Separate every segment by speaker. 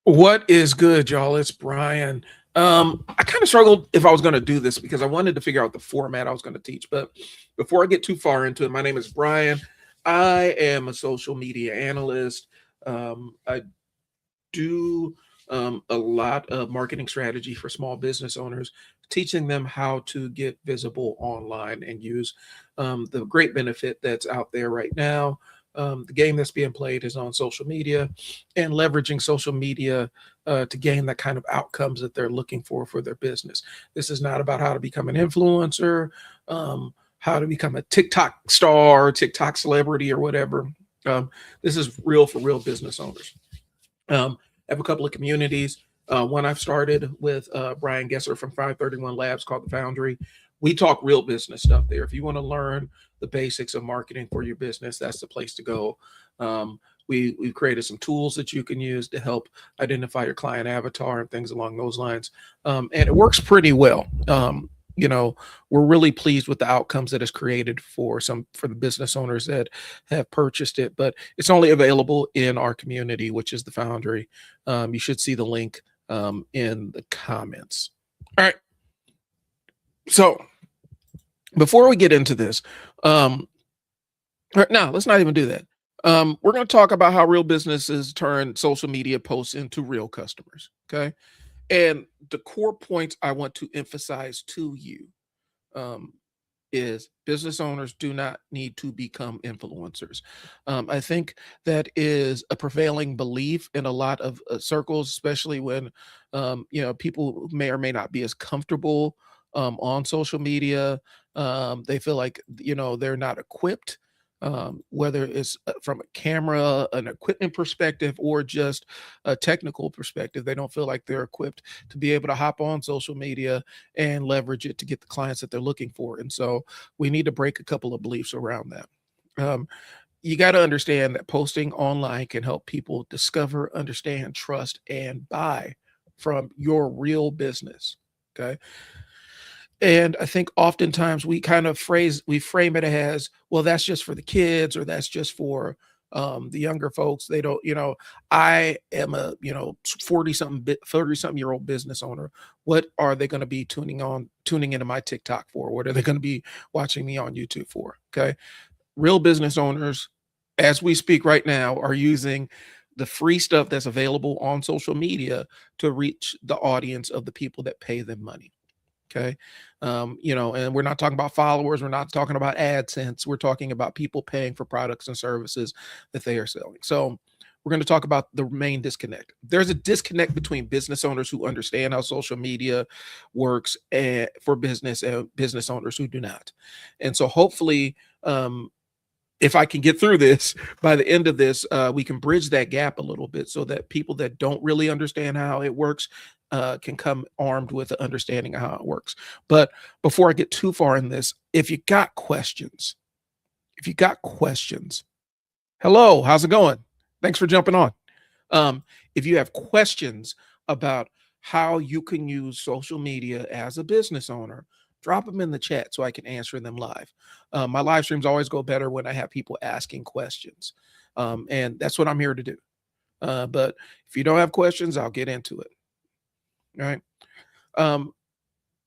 Speaker 1: What is good, y'all? It's Brian. I kind of struggled if I was going to do this because I wanted to figure out the format I was going to teach. But before I get too far into it, my name is Brian. I am a social media analyst. I do a lot of marketing strategy for small business owners, teaching them how to get visible online and use the great benefit that's out there right now. The game that's being played is on social media and leveraging social media to gain that kind of outcomes that they're looking for their business. This is not about how to become an influencer, how to become a TikTok star, TikTok celebrity, or whatever. This is real for real business owners. I have a couple of communities. One I've started with Brian Gesser from 531 Labs called The Foundry. We talk real business stuff there. If you want to learn the basics of marketing for your business, that's the place to go. We've created some tools that you can use to help identify your client avatar and things along those lines. And it works pretty well. We're really pleased with the outcomes that it's created for the business owners that have purchased it, but it's only available in our community, which is The Foundry. You should see the link in the comments. All right. So before we get into this, now let's not even do that. We're going to talk about how real businesses turn social media posts into real customers. Okay. And the core points I want to emphasize to you is business owners do not need to become influencers. I think that is a prevailing belief in a lot of circles, especially when people may or may not be as comfortable on social media. They feel like they're not equipped, whether it's from a camera, an equipment perspective, or just a technical perspective. They don't feel like they're equipped to be able to hop on social media and leverage it to get the clients that they're looking for. And so we need to break a couple of beliefs around that. You got to understand that posting online can help people discover, understand, trust, and buy from your real business. Okay. And I think oftentimes we frame it as, well, that's just for the kids, or that's just for the younger folks. They don't, I am a, 40 something year old business owner. What are they going to be tuning into my TikTok for? What are they going to be watching me on YouTube for? Okay. Real business owners, as we speak right now, are using the free stuff that's available on social media to reach the audience of the people that pay them money. Okay. And we're not talking about followers. We're not talking about AdSense. We're talking about people paying for products and services that they are selling. So we're going to talk about the main disconnect. There's a disconnect between business owners who understand how social media works for business and business owners who do not. And so hopefully, if I can get through this, by the end of this, we can bridge that gap a little bit so that people that don't really understand how it works can come armed with an understanding of how it works. But before I get too far in this, if you got questions, hello, how's it going? Thanks for jumping on. If you have questions about how you can use social media as a business owner, drop them in the chat so I can answer them live. My live streams always go better when I have people asking questions. And that's what I'm here to do. But if you don't have questions, I'll get into it. All right.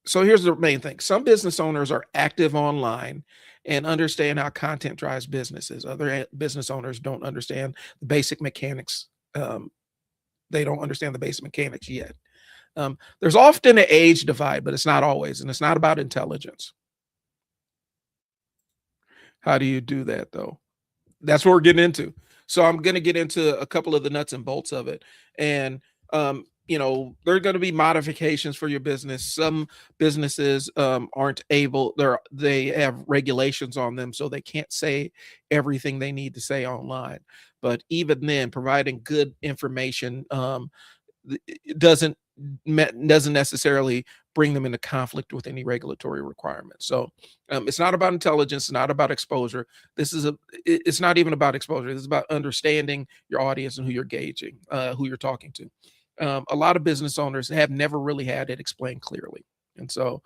Speaker 1: So here's the main thing. Some business owners are active online and understand how content drives businesses. Other business owners don't understand the basic mechanics. They don't understand the basic mechanics yet. There's often an age divide, but it's not always, and it's not about intelligence. How do you do that, though? That's what we're getting into. So I'm going to get into a couple of the nuts and bolts of it. And, there are going to be modifications for your business. Some businesses aren't able, they have regulations on them, so they can't say everything they need to say online. But even then, providing good information it doesn't necessarily bring them into conflict with any regulatory requirements. So it's not about intelligence, not about exposure. It's not even about exposure. This is about understanding your audience and who you're gauging, who you're talking to. A lot of business owners have never really had it explained clearly. And so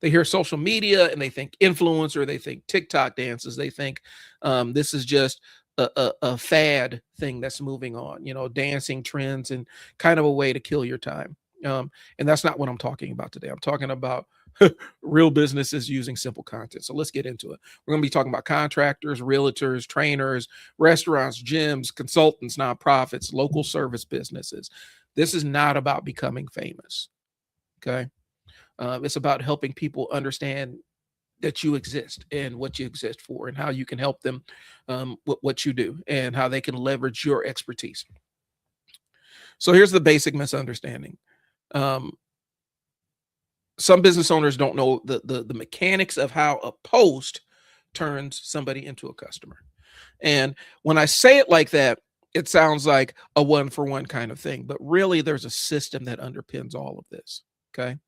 Speaker 1: They hear social media and they think influencer, they think TikTok dances, they think this is just a fad thing that's moving on, dancing trends and kind of a way to kill your time. And that's not what I'm talking about today. I'm talking about real businesses using simple content. So let's get into it. We're going to be talking about contractors, realtors, trainers, restaurants, gyms, consultants, nonprofits, local service businesses. This is not about becoming famous. Okay. It's about helping people understand that you exist and what you exist for and how you can help them with what you do and how they can leverage your expertise. So here's the basic misunderstanding. Some business owners don't know the mechanics of how a post turns somebody into a customer. And when I say it like that, it sounds like a one for one kind of thing, but really there's a system that underpins all of this. Okay.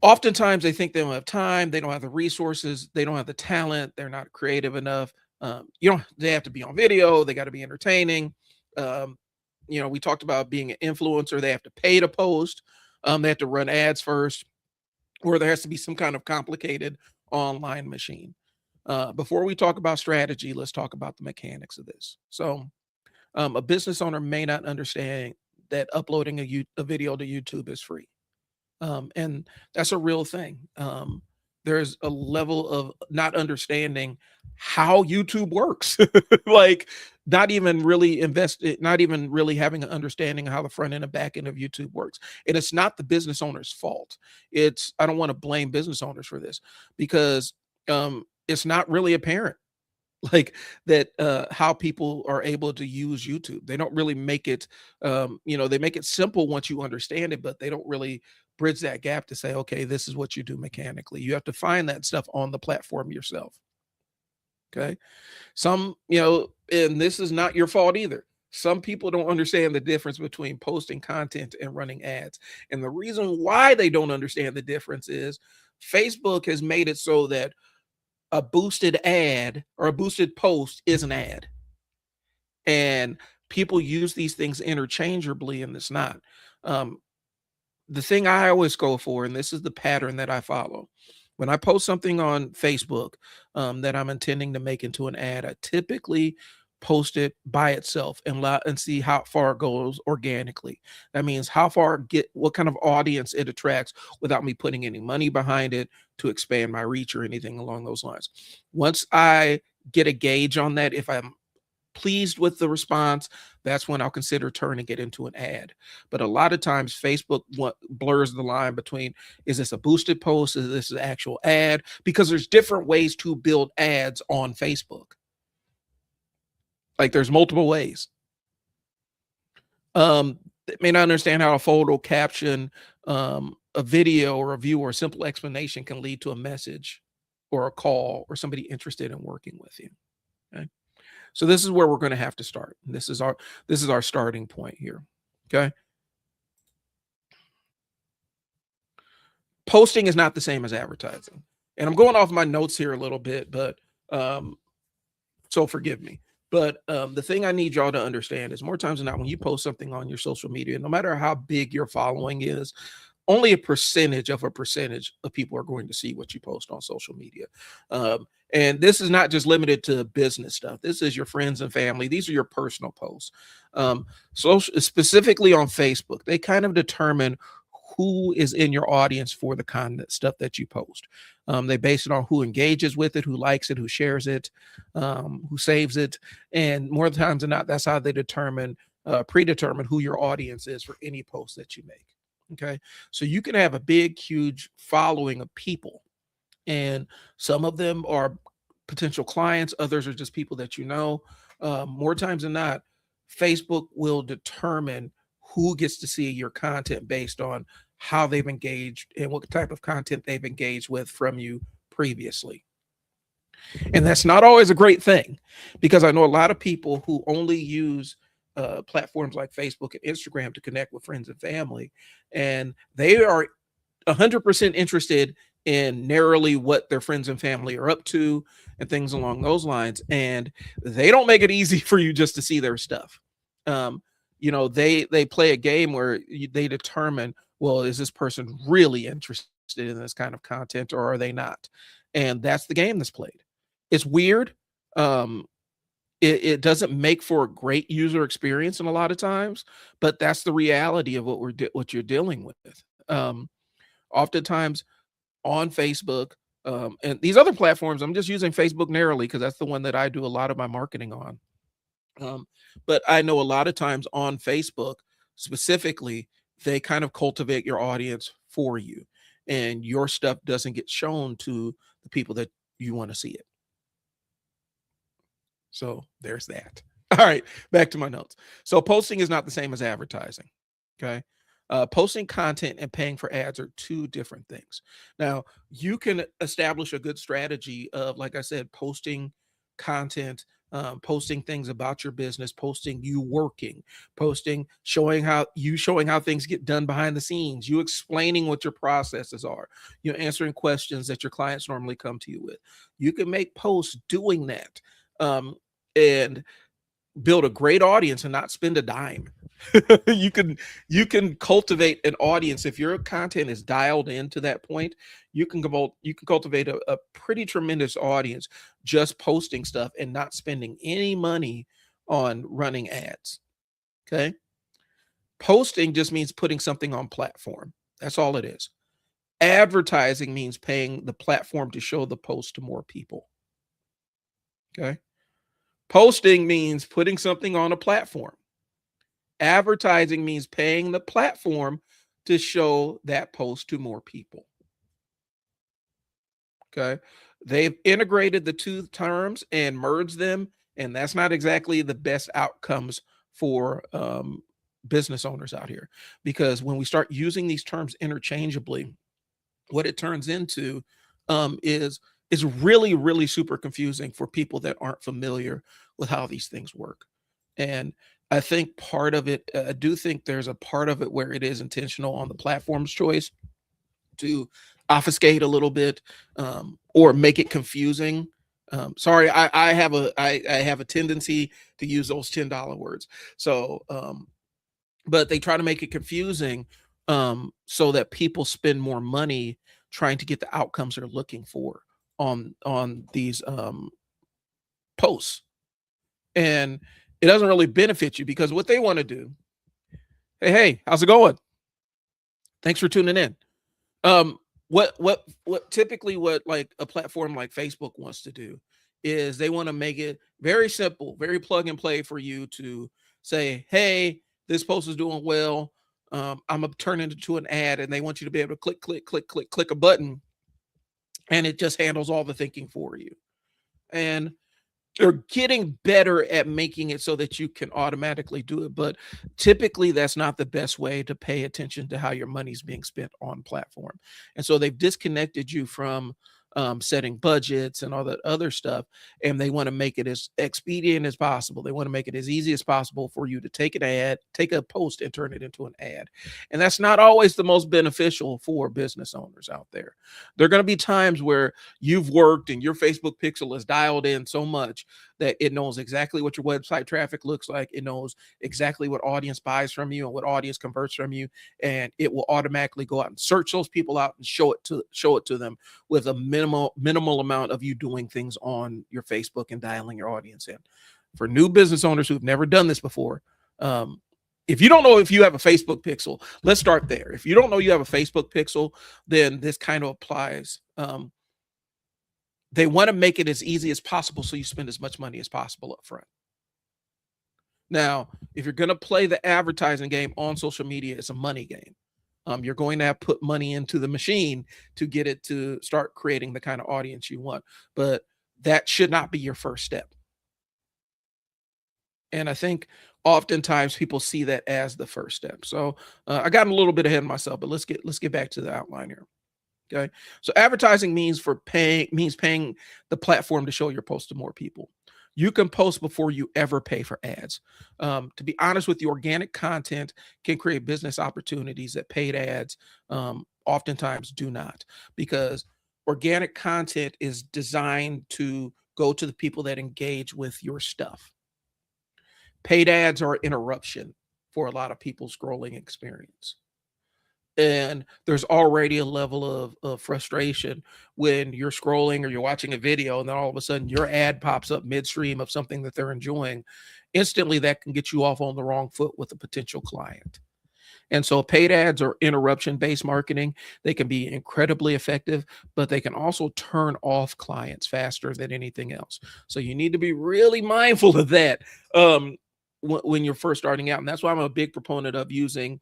Speaker 1: Oftentimes they think they don't have time, they don't have the resources, they don't have the talent, they're not creative enough. They have to be on video, they got to be entertaining. Um, we talked about being an influencer, they have to pay to post, they have to run ads first, or there has to be some kind of complicated online machine. Before we talk about strategy, let's talk about the mechanics of this. So, a business owner may not understand that uploading a video to YouTube is free. And that's a real thing. There's a level of not understanding how YouTube works, like not even really having an understanding of how the front end and back end of YouTube works. And it's not the business owner's fault. I don't want to blame business owners for this because it's not really apparent like that how people are able to use YouTube. They don't really make it they make it simple once you understand it, but they don't really bridge that gap to say, okay, this is what you do mechanically. You have to find that stuff on the platform yourself. Okay. And this is not your fault either. Some people don't understand the difference between posting content and running ads. And the reason why they don't understand the difference is Facebook has made it so that a boosted ad or a boosted post is an ad. And people use these things interchangeably, and it's not. The thing I always go for, and this is the pattern that I follow, when I post something on Facebook that I'm intending to make into an ad, I typically post it by itself and see how far it goes organically. That means what kind of audience it attracts without me putting any money behind it to expand my reach or anything along those lines. Once I get a gauge on that, if I'm pleased with the response, that's when I'll consider turning it into an ad. But a lot of times Facebook blurs the line between, is this a boosted post? Is this an actual ad? Because there's different ways to build ads on Facebook. Like there's multiple ways. They may not understand how a photo caption, a video or a view or a simple explanation can lead to a message or a call or somebody interested in working with you. Okay. So this is where we're going to have to start. This is our starting point here. Okay. Posting is not the same as advertising. And I'm going off my notes here a little bit, but so forgive me. But the thing I need y'all to understand is more times than not, when you post something on your social media, no matter how big your following is, only a percentage of people are going to see what you post on social media. And this is not just limited to business stuff. This is your friends and family. These are your personal posts. So specifically on Facebook, they kind of determine who is in your audience for the content stuff that you post. They base it on who engages with it, who likes it, who shares it, who saves it. And more times than not, that's how they predetermine who your audience is for any post that you make. Okay. So you can have a big, huge following of people, and some of them are potential clients. Others are just people that you know. More times than not, Facebook will determine who gets to see your content based on how they've engaged and what type of content they've engaged with from you previously. And that's not always a great thing, because I know a lot of people who only use platforms like Facebook and Instagram to connect with friends and family, and they are 100% interested in narrowly what their friends and family are up to and things along those lines. And they don't make it easy for you just to see their stuff. They play a game where they determine, well, is this person really interested interested in this kind of content or are they not? And that's the game that's played. It's weird. Um, it doesn't make for a great user experience in a lot of times, but that's the reality of what you're dealing with. Um, Oftentimes on Facebook, and these other platforms, I'm just using Facebook narrowly because that's the one that I do a lot of my marketing on. Um, but I know a lot of times on Facebook specifically, they kind of cultivate your audience for you, and your stuff doesn't get shown to the people that you want to see it. So there's that. All right, back to my notes. So posting is not the same as advertising. Okay. Posting content and paying for ads are two different things. Now, you can establish a good strategy of, like I said, posting content, posting things about your business, posting you working, posting showing how things get done behind the scenes, you explaining what your processes are, you answering questions that your clients normally come to you with. You can make posts doing that. And build a great audience and not spend a dime. you can you can cultivate an audience if your content is dialed into that point. You can cultivate a pretty tremendous audience just posting stuff and not spending any money on running ads. Okay, posting just means putting something on platform. That's all it is. Advertising means paying the platform to show the post to more people. Okay, posting means putting something on a platform. Advertising means paying the platform to show that post to more people. Okay. They've integrated the two terms and merged them, and that's not exactly the best outcomes for business owners out here. Because when we start using these terms interchangeably, what it turns into is really, really super confusing for people that aren't familiar with how these things work. And I think part of it, I do think there's a part of it where it is intentional on the platform's choice to obfuscate a little bit, or make it confusing. Sorry, I have a tendency to use those $10 words. So, but they try to make it confusing, so that people spend more money trying to get the outcomes they're looking for on these posts. And it doesn't really benefit you because what they want to do, hey, how's it going? Thanks for tuning in. What typically what like a platform like Facebook wants to do is they want to make it very simple, very plug and play for you to say, hey, this post is doing well. I'm gonna turn it into an ad, and they want you to be able to click a button, and it just handles all the thinking for you. And they're getting better at making it so that you can automatically do it, but typically that's not the best way to pay attention to how your money's being spent on platform. And so they've disconnected you from setting budgets and all that other stuff, and they want to make it as expedient as possible. They want to make it as easy as possible for you to take a post and turn it into an ad. And that's not always the most beneficial for business owners out there. There are going to be times where you've worked and your Facebook pixel is dialed in so much that it knows exactly what your website traffic looks like. It knows exactly what audience buys from you and what audience converts from you, and it will automatically go out and search those people out and show it to them with a minimal amount of you doing things on your Facebook and dialing your audience in. For new business owners who've never done this before, if you don't know if you have a Facebook pixel, let's start there. If you don't know you have a Facebook pixel, then this kind of applies. They want to make it as easy as possible so you spend as much money as possible up front. Now, if you're going to play the advertising game on social media, it's a money game. You're going to have to put money into the machine to get it to start creating the kind of audience you want. But that should not be your first step. And I think oftentimes people see that as the first step. So I got a little bit ahead of myself, but let's get back to the outline here. Okay. So advertising means paying the platform to show your post to more people. You can post before you ever pay for ads. To be honest with you, organic content can create business opportunities that paid ads oftentimes do not, because organic content is designed to go to the people that engage with your stuff. Paid ads are interruption for a lot of people's scrolling experience. And there's already a level of frustration when you're scrolling or you're watching a video and then all of a sudden your ad pops up midstream of something that they're enjoying. Instantly, that can get you off on the wrong foot with a potential client. And so paid ads or interruption based marketing, they can be incredibly effective, but they can also turn off clients faster than anything else. So you need to be really mindful of that when you're first starting out. And that's why I'm a big proponent of using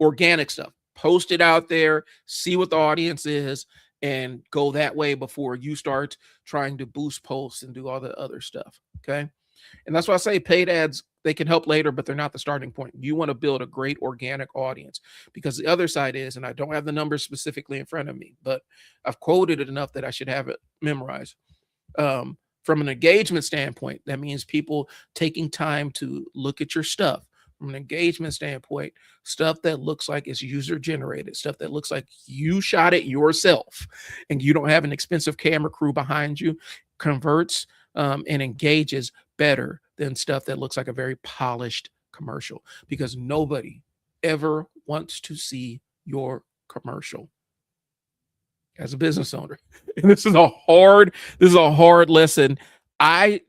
Speaker 1: organic stuff. Post it out there, see what the audience is, and go that way before you start trying to boost posts and do all the other stuff. Okay. And that's why I say paid ads, they can help later, but they're not the starting point. You want to build a great organic audience, because the other side is, and I don't have the numbers specifically in front of me, but I've quoted it enough that I should have it memorized. From an engagement standpoint, that means people taking time to look at your stuff. From an engagement standpoint, stuff that looks like it's user generated, stuff that looks like you shot it yourself and you don't have an expensive camera crew behind you, converts and engages better than stuff that looks like a very polished commercial, because nobody ever wants to see your commercial as a business owner. And this is a hard lesson. I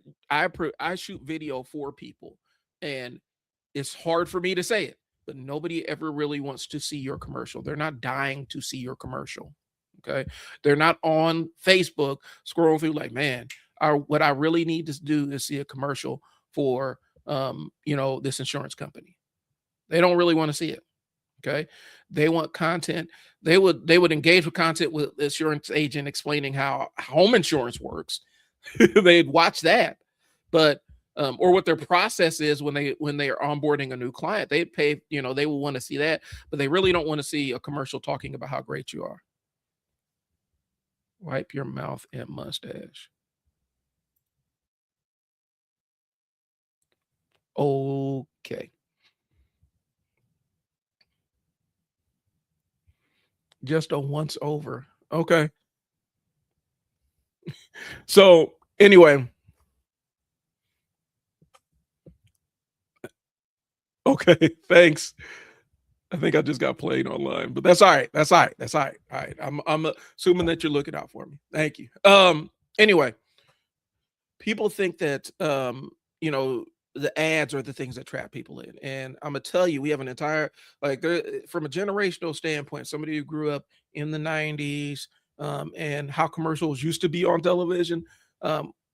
Speaker 1: shoot video for people, and it's hard for me to say it, but nobody ever really wants to see your commercial. They're not dying to see your commercial. Okay. They're not on Facebook scrolling through like, man, what I really need to do is see a commercial for this insurance company. They don't really want to see it. Okay. They want content. They would engage with content with insurance agent explaining how home insurance works. They'd watch that. But or what their process is when they are onboarding a new client. They pay, they will want to see that, but they really don't want to see a commercial talking about how great you are. Wipe your mouth and mustache. Okay. Just a once over. Okay. So anyway, okay, thanks. I think I just got played online, but that's all right. That's all right. That's all right. All right. I'm assuming that you're looking out for me. Thank you. Anyway, people think that the ads are the things that trap people in. And I'm gonna tell you, we have an entire from a generational standpoint, somebody who grew up in the 90s, and how commercials used to be on television.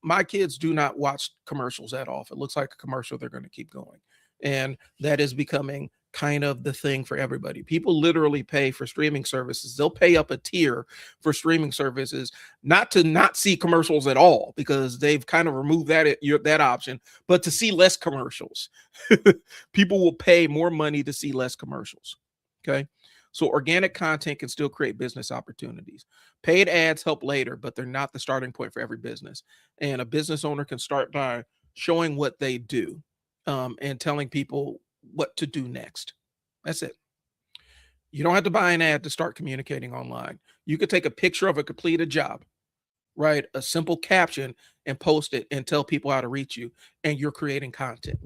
Speaker 1: My kids do not watch commercials at all. If it looks like a commercial, they're going to keep going. And that is becoming kind of the thing for everybody. People literally pay for streaming services. They'll pay up a tier for streaming services not to not see commercials at all, because they've kind of removed that option, but to see less commercials. People will pay more money to see less commercials. Okay. So organic content can still create business opportunities. Paid ads help later, but they're not the starting point for every business. And a business owner can start by showing what they do, and telling people what to do next. That's it. You don't have to buy an ad to start communicating online. You could take a picture of a completed job, write a simple caption, and post it and tell people how to reach you, and you're creating content.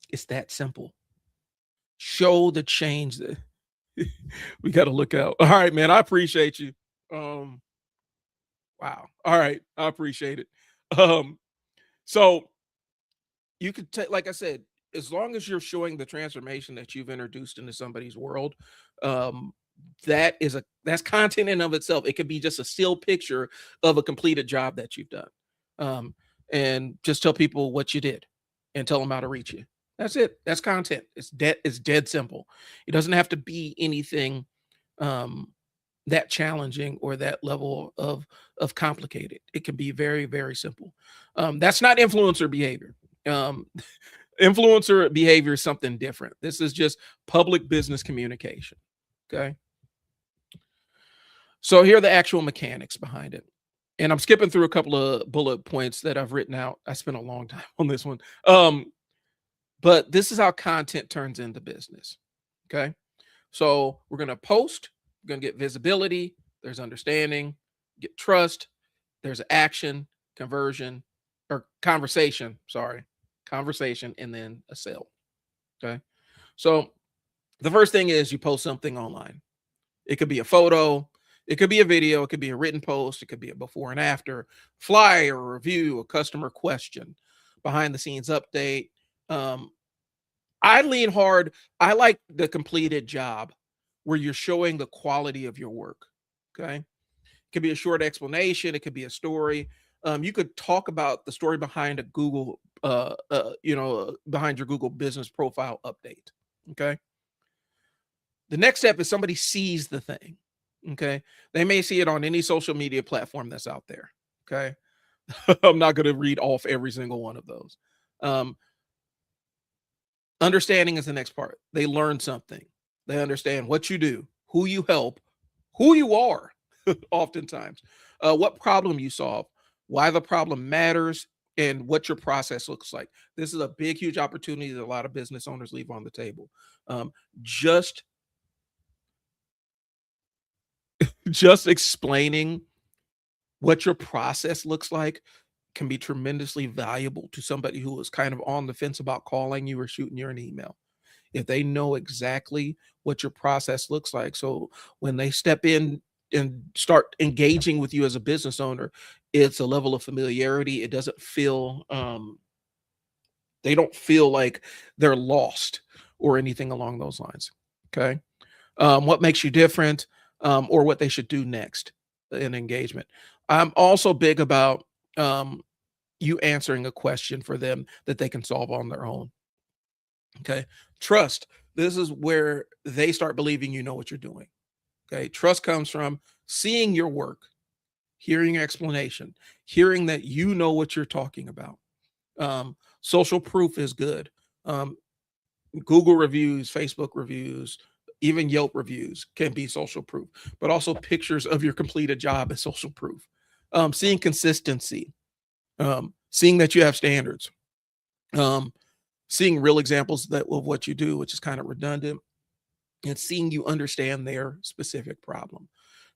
Speaker 1: It's that simple. Show the change that we got to look out. All right, man. I appreciate you. Um, wow. All right. I appreciate it. Um, so you could take, like I said, as long as you're showing the transformation that you've introduced into somebody's world, um, that's content in of itself. It could be just a still picture of a completed job that you've done. Um, and just tell people what you did and tell them how to reach you. That's it. That's content. It's dead simple. It doesn't have to be anything um that challenging or that level of complicated. It can be very, very simple. That's not influencer behavior. Um, influencer behavior is something different. This is just public business communication. Okay. So here are the actual mechanics behind it. And I'm skipping through a couple of bullet points that I've written out. I spent a long time on this one. But this is how content turns into business. Okay. So we're going to post, we're going to get visibility, there's understanding, get trust, there's action, conversion, or conversation, sorry, conversation, and then a sale. Okay. So the first thing is you post something online. It could be a photo, it could be a video, it could be a written post, it could be a before and after, flyer, a review, a customer question, behind the scenes update. Um, I lean hard. I like the completed job where you're showing the quality of your work. Okay. It could be a short explanation, it could be a story. You could talk about the story behind a Google, behind your Google business profile update. Okay. The next step is somebody sees the thing. Okay. They may see it on any social media platform that's out there. Okay. I'm not going to read off every single one of those. Um, Understanding is the next part. They learn something. They understand what you do, who you help, who you are, oftentimes, what problem you solve, why the problem matters, and what your process looks like. This is a big, huge opportunity that a lot of business owners leave on the table. Just just explaining what your process looks like can be tremendously valuable to somebody who is kind of on the fence about calling you or shooting you an email. If they know exactly what your process looks like. So when they step in and start engaging with you as a business owner, it's a level of familiarity. It doesn't feel they don't feel like they're lost or anything along those lines. Okay. What makes you different, or what they should do next in engagement. I'm also big about um, you answering a question for them that they can solve on their own. Okay. Trust. This is where they start believing you know what you're doing. Okay. Trust comes from seeing your work, hearing your explanation, hearing that you know what you're talking about. Social proof is good. Um, Google reviews, Facebook reviews, even Yelp reviews can be social proof, but also pictures of your completed job is social proof. Seeing consistency, seeing that you have standards, um, seeing real examples that of what you do, which is kind of redundant, and seeing you understand their specific problem.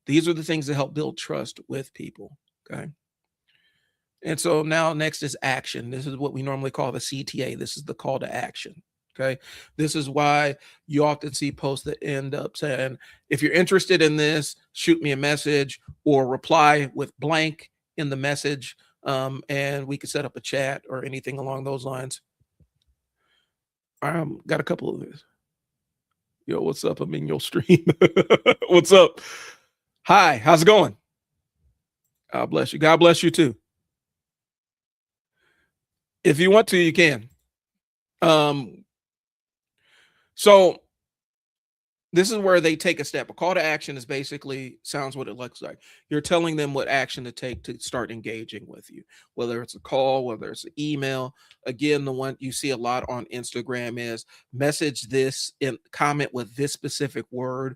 Speaker 1: These are the things that help build trust with people. Okay. And so now next is action. This is what we normally call the CTA. This is the call to action. Okay. This is why you often see posts that end up saying, if you're interested in this, shoot me a message or reply with blank in the message. And we could set up a chat or anything along those lines. Got a couple of this. Yo, what's up? I'm in your stream. What's up? Hi, how's it going? God bless you. God bless you too. If you want to, you can. Um, so this is where they take a step. A call to action is basically sounds what it looks like. You're telling them what action to take to start engaging with you, whether it's a call, whether it's an email. Again, the one you see a lot on Instagram is message this and comment with this specific word.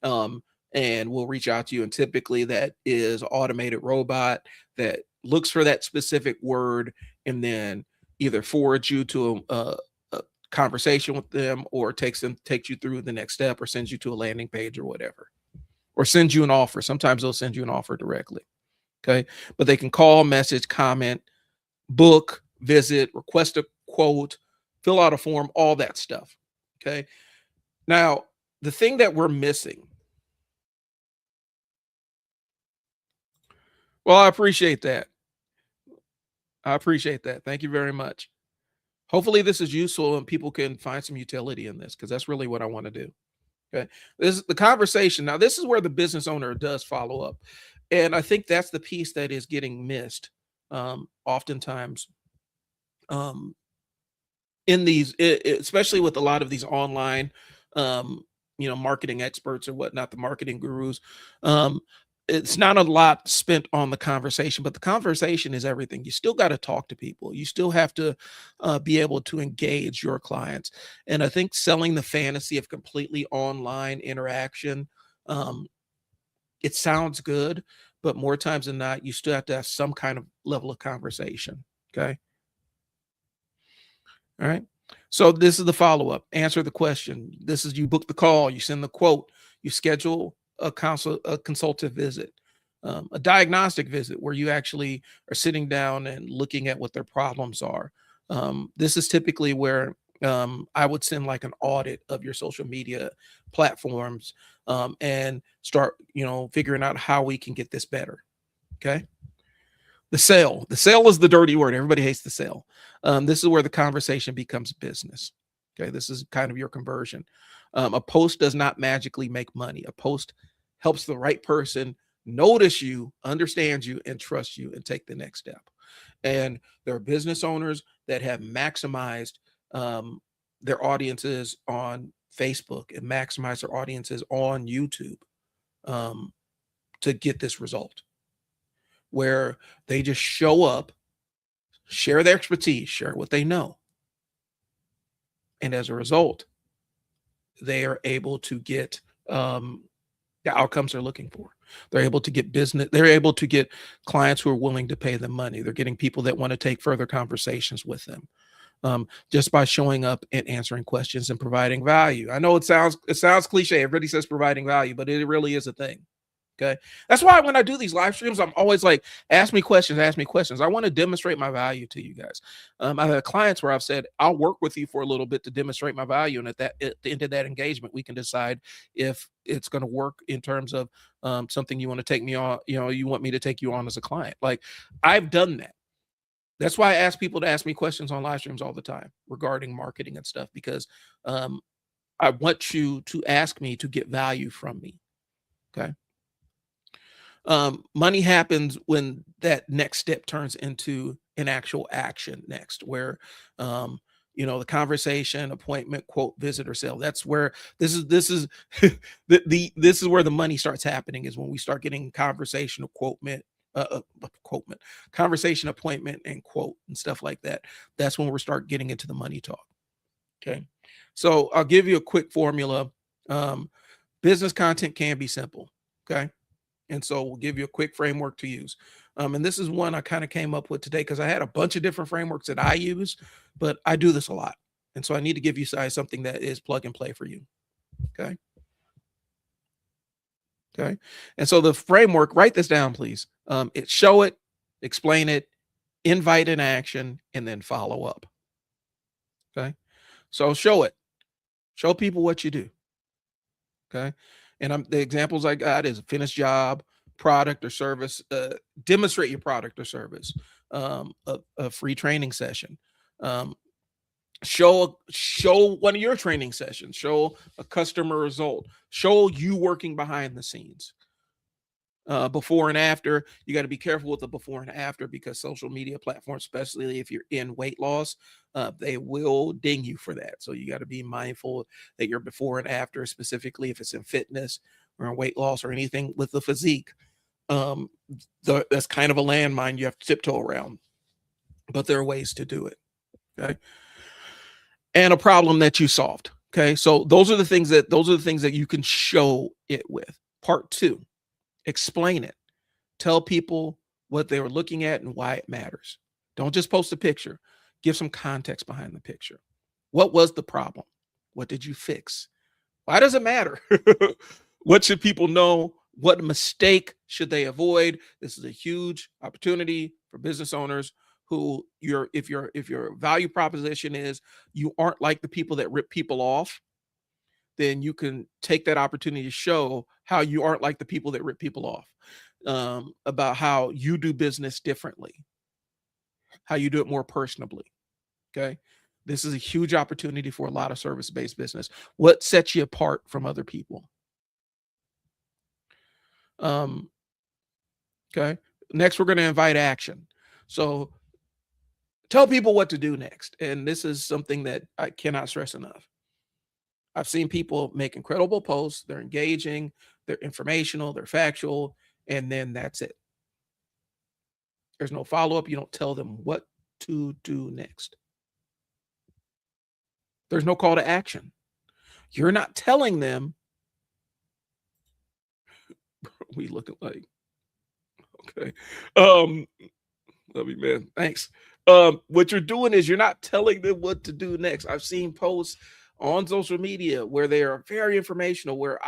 Speaker 1: Um, and we'll reach out to you. And typically that is automated robot that looks for that specific word and then either forwards you to a conversation with them or takes you through the next step or sends you to a landing page or whatever or sends you an offer. Sometimes they'll send you an offer directly. Okay. But they can call, message, comment, book, visit, request a quote, fill out a form, all that stuff. Okay. Now, the thing that we're missing. Well, I appreciate that. I appreciate that. Thank you very much. Hopefully this is useful and people can find some utility in this because that's really what I want to do. Okay. This is the conversation. Now, this is where the business owner does follow up. And I think that's the piece that is getting missed oftentimes um, in these, especially with a lot of these online, um, marketing experts or whatnot, the marketing gurus. Um, it's not a lot spent on the conversation, but the conversation is everything. You still got to talk to people. You still have to be able to engage your clients. And I think selling the fantasy of completely online interaction, um, it sounds good, but more times than not, you still have to have some kind of level of conversation. Okay. All right. So this is the follow up. Answer the question. This is you book the call, you send the quote, you schedule a consultative visit, a diagnostic visit where you actually are sitting down and looking at what their problems are. This is typically where I would send like an audit of your social media platforms, and start, figuring out how we can get this better. Okay. The sale is the dirty word. Everybody hates the sale. This is where the conversation becomes business. Okay. This is kind of your conversion. A post does not magically make money. A post helps the right person notice you, understand you, and trust you and take the next step. And there are business owners that have maximized their audiences on Facebook and maximize their audiences on YouTube, um, to get this result, where they just show up, share their expertise, share what they know. And as a result, they are able to get the outcomes they're looking for. They're able to get business, they're able to get clients who are willing to pay them money. They're getting people that want to take further conversations with them. Just by showing up and answering questions and providing value. I know it sounds cliche. Everybody says providing value, but it really is a thing. Okay. That's why when I do these live streams, I'm always like, ask me questions, ask me questions. I want to demonstrate my value to you guys. I've had clients where I've said, I'll work with you for a little bit to demonstrate my value. And at the end of that engagement, we can decide if it's going to work in terms of something you want to take me on, you want me to take you on as a client. Like, I've done that. That's why I ask people to ask me questions on live streams all the time regarding marketing and stuff, because I want you to ask me to get value from me. Okay. Money happens when that next step turns into an actual action next, where the conversation, appointment, quote, visit, or sale. That's where this is this is where the money starts happening, is when we start getting conversation, conversation, appointment, and quote, and stuff like that. That's when we start getting into the money talk. Okay. So I'll give you a quick formula. Business content can be simple. Okay. And so we'll give you a quick framework to use. And this is one I kind of came up with today because I had a bunch of different frameworks that I use, but I do this a lot. And so I need to give you guys something that is plug and play for you. Okay. Okay. And so the framework, write this down, please. It's show it, explain it, invite an action, and then follow up. Okay. So show it. Show people what you do. Okay. And the examples I got is a finished job, product or service, demonstrate your product or service, a free training session, show one of your training sessions, show a customer result, show you working behind the scenes. Before and after, you got to be careful with the before and after, because social media platforms, especially if you're in weight loss, they will ding you for that. So you got to be mindful that your before and after, specifically if it's in fitness or in weight loss or anything with the physique, that's kind of a landmine you have to tiptoe around, but there are ways to do it. Okay. And a problem that you solved. Okay. So those are the things that you can show it with. Part 2. Explain it. Tell people what they were looking at and why it matters. Don't just post a picture. Give some context behind the picture. What was the problem? What did you fix? Why does it matter? What should people know? What mistake should they avoid? This is a huge opportunity for business owners who if your value proposition is you aren't like the people that rip people off, then you can take that opportunity to show how you aren't like the people that rip people off, about how you do business differently, how you do it more personably. Okay. This is a huge opportunity for a lot of service-based business. What sets you apart from other people? Okay. Next, we're going to invite action. So tell people what to do next. And this is something that I cannot stress enough. I've seen people make incredible posts. They're engaging, they're informational, they're factual, and then that's it. There's no follow-up. You don't tell them what to do next. There's no call to action. You're not telling them. We looking like, okay. Love you, man. Thanks. What you're doing is you're not telling them what to do next. I've seen posts on social media where they are very informational, where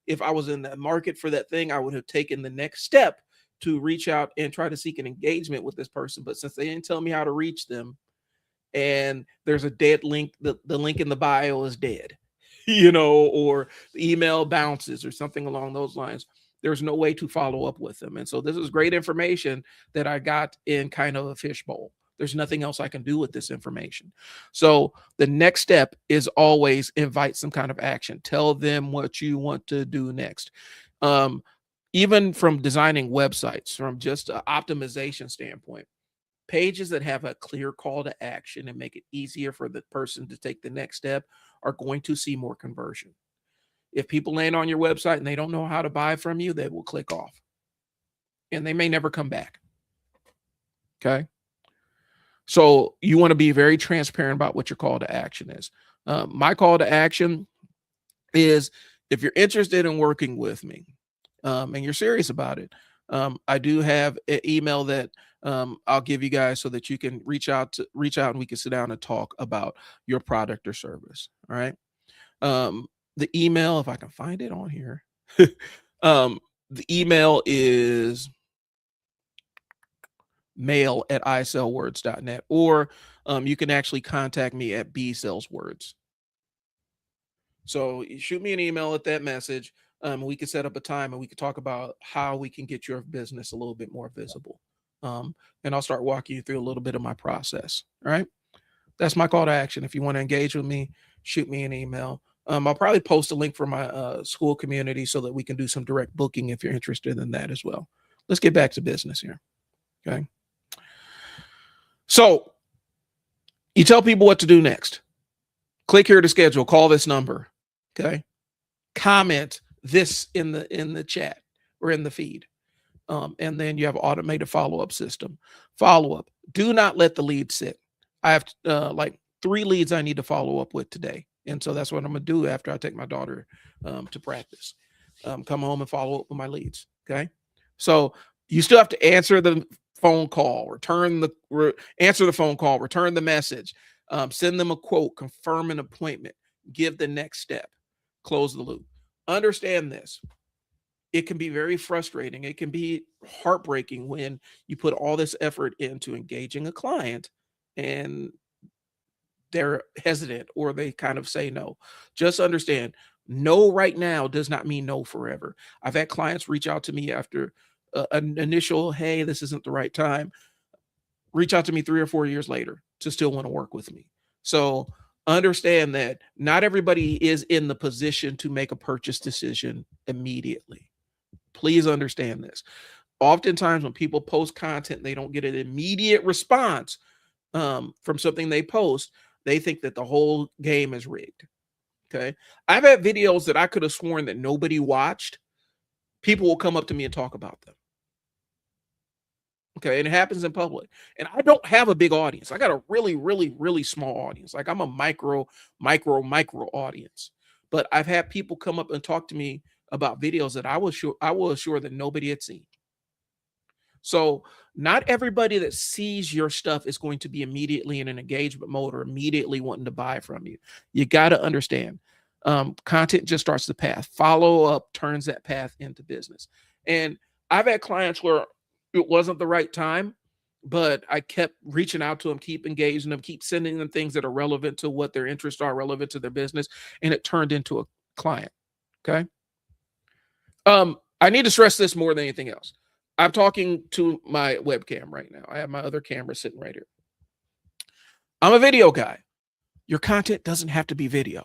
Speaker 1: if I was in the market for that thing, I would have taken the next step to reach out and try to seek an engagement with this person. But since they didn't tell me how to reach them, and there's a dead link, the link in the bio is dead, you know, or the email bounces or something along those lines, there's no way to follow up with them. And so this is great information that I got in kind of a fishbowl. There's nothing else I can do with this information. So the next step is always invite some kind of action. Tell them what you want to do next. Um, Even from designing websites, from just an optimization standpoint, pages that have a clear call to action and make it easier for the person to take the next step are going to see more conversion. If people land on your website and they don't know how to buy from you, they will click off and they may never come back. Okay. So you want to be very transparent about what your call to action is. My call to action is, if you're interested in working with me, and you're serious about it, I do have an email that I'll give you guys so that you can reach out and we can sit down and talk about your product or service. All right. The email, if I can find it on here, the email is mail@isellwords.net, or you can actually contact me at bsellswords. So you shoot me an email at that message. We can set up a time and we can talk about how we can get your business a little bit more visible. And I'll start walking you through a little bit of my process. All right. That's my call to action. If you want to engage with me, shoot me an email. I'll probably post a link for my school community so that we can do some direct booking if you're interested in that as well. Let's get back to business here. Okay. So you tell people what to do next. Click here to schedule, call this number. Okay. Comment this in the chat or in the feed. And then you have automated follow-up system. Follow-up. Do not let the lead sit. I have like 3 leads I need to follow up with today. And so that's what I'm going to do after I take my daughter to practice. Come home and follow up with my leads. Okay. So you still have to answer the phone call, answer the phone call, return the message, send them a quote, confirm an appointment, give the next step, close the loop. Understand this. It can be very frustrating. It can be heartbreaking when you put all this effort into engaging a client and they're hesitant or they kind of say no. Just understand, no right now does not mean no forever. I've had clients reach out to me after an initial, hey, this isn't the right time, reach out to me 3 or 4 years later to still want to work with me. So understand that not everybody is in the position to make a purchase decision immediately. Please understand this. Oftentimes when people post content, they don't get an immediate response from something they post. They think that the whole game is rigged. Okay. I've had videos that I could have sworn that nobody watched. People will come up to me and talk about them. Okay. And it happens in public. And I don't have a big audience. I got a really, really, really small audience. Like I'm a micro audience. But I've had people come up and talk to me about videos that I was sure that nobody had seen. So not everybody that sees your stuff is going to be immediately in an engagement mode or immediately wanting to buy from you. You got to understand, content just starts the path. Follow up turns that path into business. And I've had clients where it wasn't the right time, but I kept reaching out to them, keep engaging them, keep sending them things that are relevant to what their interests are, relevant to their business, and it turned into a client. Okay. I need to stress this more than anything else. I'm talking to my webcam right now. I have my other camera sitting right here. I'm a video guy. Your content doesn't have to be video.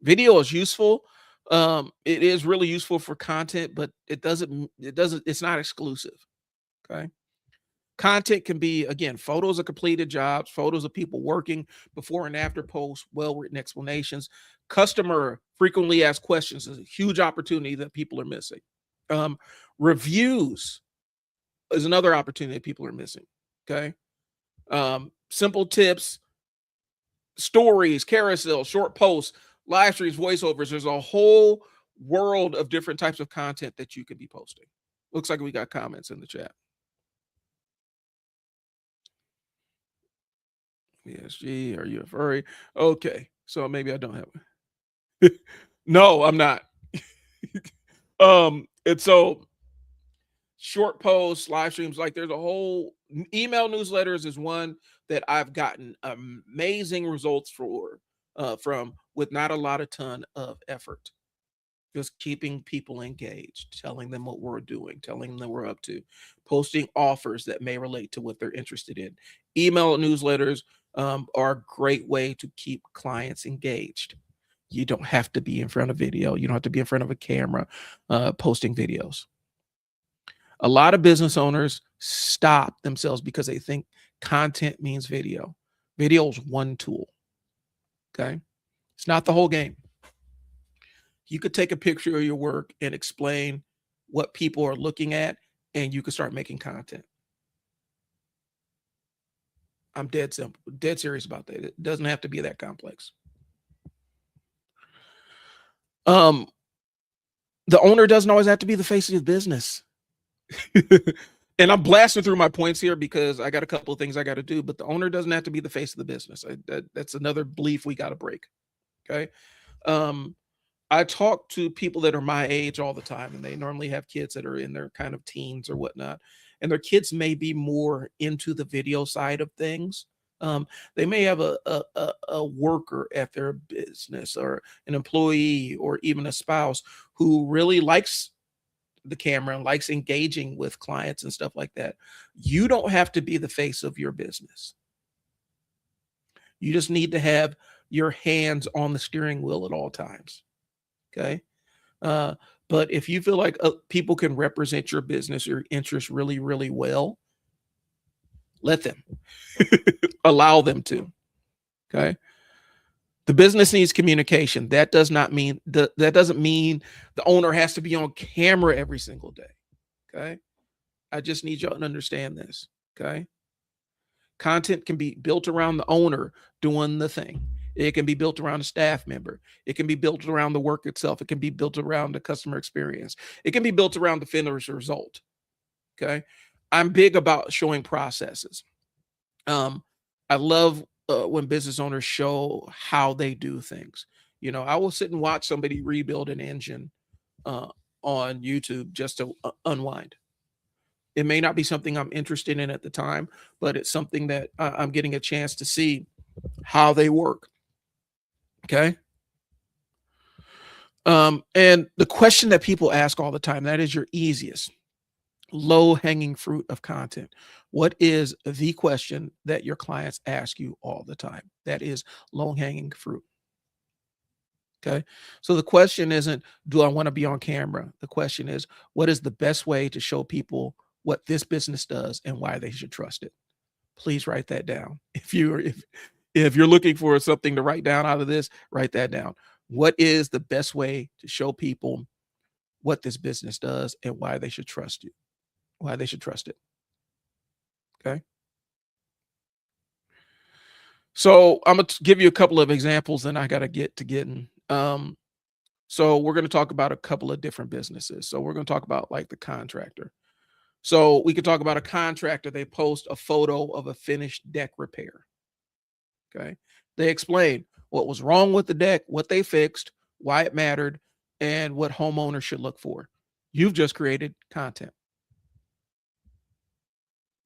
Speaker 1: Video is useful. It is really useful for content, but it's not exclusive. Okay. Content can be, again, photos of completed jobs, photos of people working, before and after posts, well-written explanations. Customer frequently asked questions is a huge opportunity that people are missing. Reviews is another opportunity that people are missing. Okay. Simple tips, stories, carousel, short posts, live streams, voiceovers. There's a whole world of different types of content that you can be posting. Looks like we got comments in the chat. ESG, are you a furry? Okay, so maybe I don't have it. No, I'm not. And so short posts, live streams. Like there's a whole email newsletters is one that I've gotten amazing results from with not a lot of ton of effort. Just keeping people engaged, telling them what we're doing, telling them we're up to, posting offers that may relate to what they're interested in. Email newsletters are a great way to keep clients engaged. You don't have to be in front of video. You don't have to be in front of a camera posting videos. A lot of business owners stop themselves because they think content means video. Video is one tool. Okay. It's not the whole game. You could take a picture of your work and explain what people are looking at, and you could start making content. I'm dead simple, dead serious about that. It doesn't have to be that complex. Um, the owner doesn't always have to be the face of the business. And I'm blasting through my points here because I got a couple of things I got to do, but the owner doesn't have to be the face of the business. That's another belief we got to break. Okay. I talk to people that are my age all the time, and they normally have kids that are in their kind of teens or whatnot. And their kids may be more into the video side of things. They may have a worker at their business or an employee or even a spouse who really likes the camera and likes engaging with clients and stuff like that. You don't have to be the face of your business. You just need to have your hands on the steering wheel at all times. Okay. But if you feel like people can represent your business or interest really, really well, let them. Allow them to. Okay. The business needs communication. That doesn't mean the owner has to be on camera every single day. Okay. I just need y'all to understand this. Okay. Content can be built around the owner doing the thing. It can be built around a staff member. It can be built around the work itself. It can be built around the customer experience. It can be built around the finished result. Okay. I'm big about showing processes. I love when business owners show how they do things. I will sit and watch somebody rebuild an engine uh, on YouTube just to unwind. It may not be something I'm interested in at the time, but it's something that I'm getting a chance to see how they work. Okay. And the question that people ask all the time, that is your easiest low hanging fruit of content. What is the question that your clients ask you all the time? That is low hanging fruit. Okay. So the question isn't, do I want to be on camera? The question is, what is the best way to show people what this business does and why they should trust it? Please write that down. If you're looking for something to write down out of this, write that down. What is the best way to show people what this business does and why they should trust you? Why they should trust it. Okay. So I'm gonna give you a couple of examples, and I gotta get to getting. So we're gonna talk about a couple of different businesses. So we're gonna talk about like the contractor. So we could talk about a contractor. They post a photo of a finished deck repair. Okay. They explain what was wrong with the deck, what they fixed, why it mattered, and what homeowners should look for. You've just created content.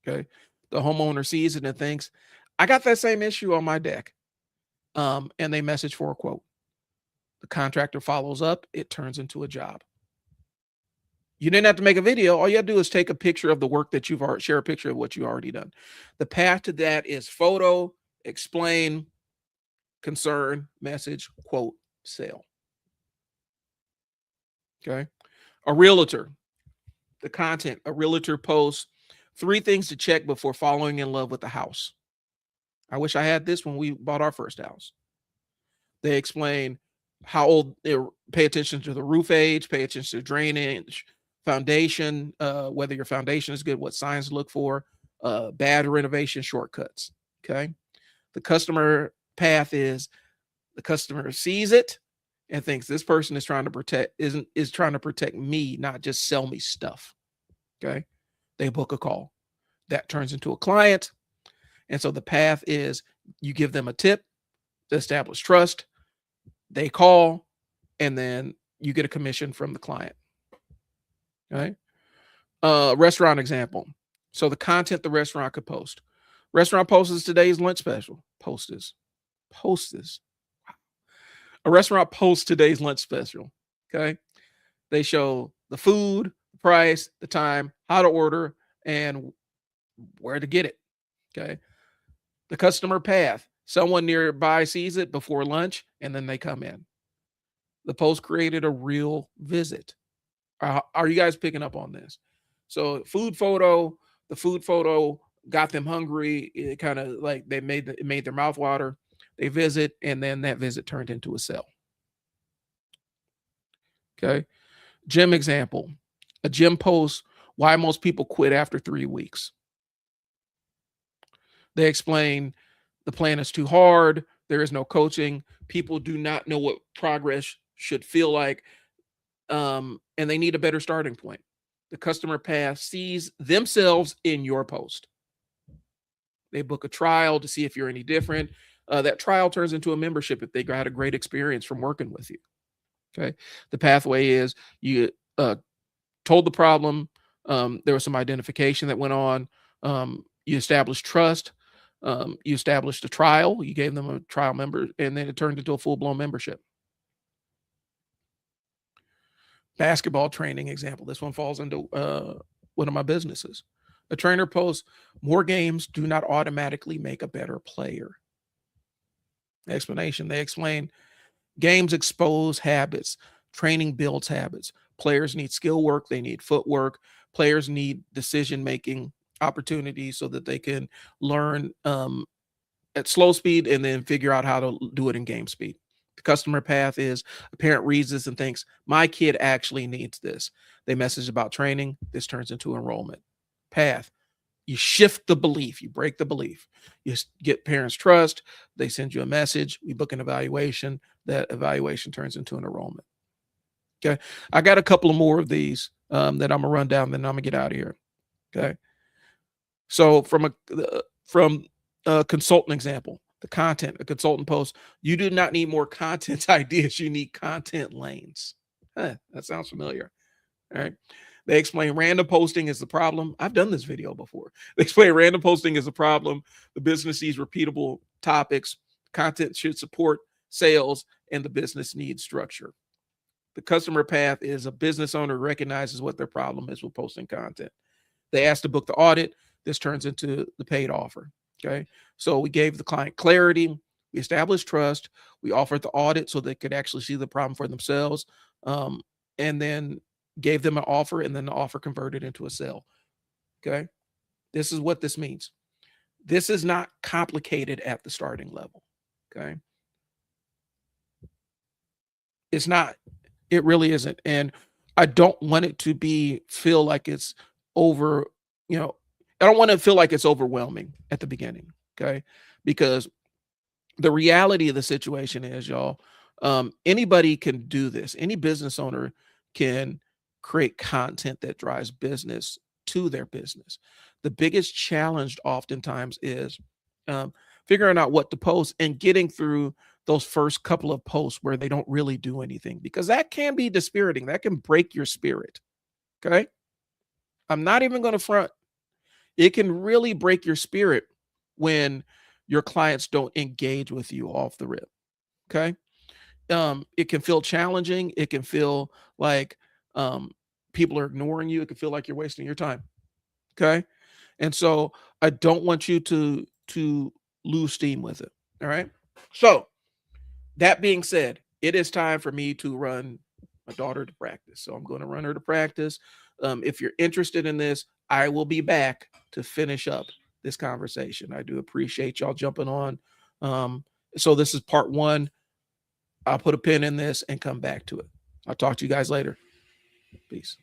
Speaker 1: Okay. The homeowner sees it and thinks, I got that same issue on my deck. And they message for a quote. The contractor follows up, it turns into a job. You didn't have to make a video. All you have to do is take a picture of the work that you've already share a picture of what you already done. The path to that is photo, explain, concern, message, quote, sale. Okay. A realtor, the content, a realtor posts 3 things to check before falling in love with the house. I wish I had this when we bought our first house. They explain how old, pay attention to the roof age, pay attention to drainage, foundation, whether your foundation is good, what signs to look for, bad renovation shortcuts. Okay. The customer path is the customer sees it and thinks this person is trying to protect me, not just sell me stuff. Okay. They book a call. That turns into a client. And so the path is you give them a tip to establish trust. They call, and then you get a commission from the client. Right. Restaurant example. So the content the restaurant could post. Restaurant posts today's lunch special. Post this. Post this. A restaurant posts today's lunch special. Okay. They show the food, the price, the time, how to order, and where to get it. Okay. The customer path. Someone nearby sees it before lunch and then they come in. The post created a real visit. Are you guys picking up on this? So the food photo got them hungry. It kind of like it made their mouth water. They visit, and then that visit turned into a sale. Okay. Gym example. A gym post why most people quit after 3 weeks. They explain the plan is too hard. There is no coaching. People do not know what progress should feel like. And they need a better starting point. The customer path sees themselves in your post. They book a trial to see if you're any different. That trial turns into a membership if they had a great experience from working with you. Okay. The pathway is you told the problem. There was some identification that went on. You established trust. You established a trial. You gave them a trial member, and then it turned into a full-blown membership. Basketball training example. This one falls into one of my businesses. A trainer posts, more games do not automatically make a better player. Explanation. They explain games expose habits. Training builds habits. Players need skill work. They need footwork. Players need decision-making opportunities so that they can learn at slow speed and then figure out how to do it in game speed. The customer path is a parent reads this and thinks, my kid actually needs this. They message about training. This turns into enrollment. Path. You shift the belief. You break the belief. You get parents' trust. They send you a message. We book an evaluation. That evaluation turns into an enrollment. Okay. I got a couple of more of these that I'm going to run down, then I'm going to get out of here. Okay. So from a consultant example, the content, a consultant post, you do not need more content ideas. You need content lanes. That sounds familiar. All right. They explain random posting is the problem. I've done this video before. They explain random posting is a problem. The business needs repeatable topics. Content should support sales, and the business needs structure. The customer path is a business owner recognizes what their problem is with posting content. They ask to book the audit. This turns into the paid offer. Okay. So we gave the client clarity. We established trust. We offered the audit so they could actually see the problem for themselves. And then gave them an offer, and then the offer converted into a sale. Okay. This is what this means. This is not complicated at the starting level. Okay. It's not. It really isn't. And I don't want it to feel like it's over, I don't want to feel like it's overwhelming at the beginning. Okay. Because the reality of the situation is, y'all, anybody can do this. Any business owner can create content that drives business to their business. The biggest challenge oftentimes is figuring out what to post and getting through those first couple of posts where they don't really do anything, because that can be dispiriting. That can break your spirit. Okay. I'm not even going to front. It can really break your spirit when your clients don't engage with you off the rip. Okay. It can feel challenging. It can feel like people are ignoring you. It can feel like you're wasting your time. Okay. And so I don't want you to lose steam with it. All right. So that being said, it is time for me to run my daughter to practice. So I'm going to run her to practice. If you're interested in this, I will be back to finish up this conversation. I do appreciate y'all jumping on. So this is part 1. I'll put a pin in this and come back to it. I'll talk to you guys later. Peace.